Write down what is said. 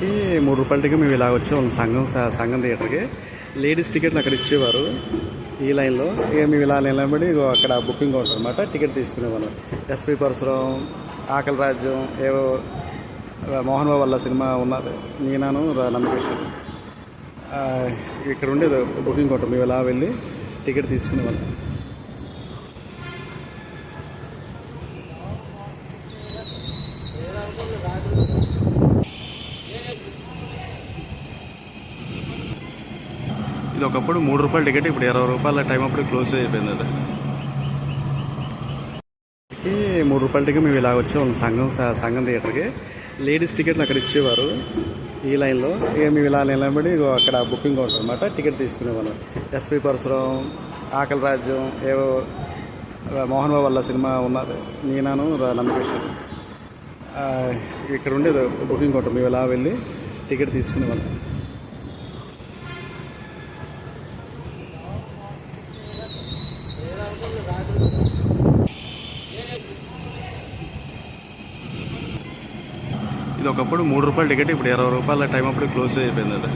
ఈ రూ. 3 టికెట్ మేము ఇలా వచ్చాం సంఘం థియేటర్కి. లేడీస్ టికెట్లు అక్కడ ఇచ్చేవారు ఈ లైన్లో. ఇక మేము ఇలా నిలబడి అక్కడ బుకింగ్ కౌంటర్ అనమాట, టికెట్ తీసుకునేవాళ్ళం. ఎస్పి పరశురాం, ఆకలి రాజ్యం, ఏవో మోహన్ బాబు వల్ల సినిమా ఉన్నది, నేనాను నందకృష్ణ. ఇక్కడ ఉండేది బుకింగ్ కౌంటర్, మేము ఇలా వెళ్ళి టికెట్ తీసుకునేవాళ్ళం. ఇది ఒకప్పుడు రూ. 3 టికెట్, ఇప్పుడు రూ. 20 టైం అప్పుడు క్లోజ్ అయిపోయింది. అది రూ. 3 టికెట్ మేము ఇలా వచ్చాం సంఘం థియేటర్కి. లేడీస్ టికెట్లు అక్కడ ఇచ్చేవారు ఈ లైన్లో. ఇక మేము ఇలా నిలబడి అక్కడ బుకింగ్ కౌంటర్ అనమాట, టికెట్ తీసుకునేవాళ్ళం. ఎస్పి పరశురాం, ఆకలి రాజ్యం, ఏవో మోహన్ బాబు వల్ల సినిమా ఉన్నది, నేనాను నందకృష్ణ. ఇక్కడ ఉండేది బుకింగ్ కౌంటర్, మేము ఇలా వెళ్ళి టికెట్ తీసుకునేవాళ్ళం. ఇది ఒకప్పుడు రూ. 3 టికెట్, ఇప్పుడు రూ. 20 టైం అప్పుడు క్లోజ్ అయిపోయింది. అది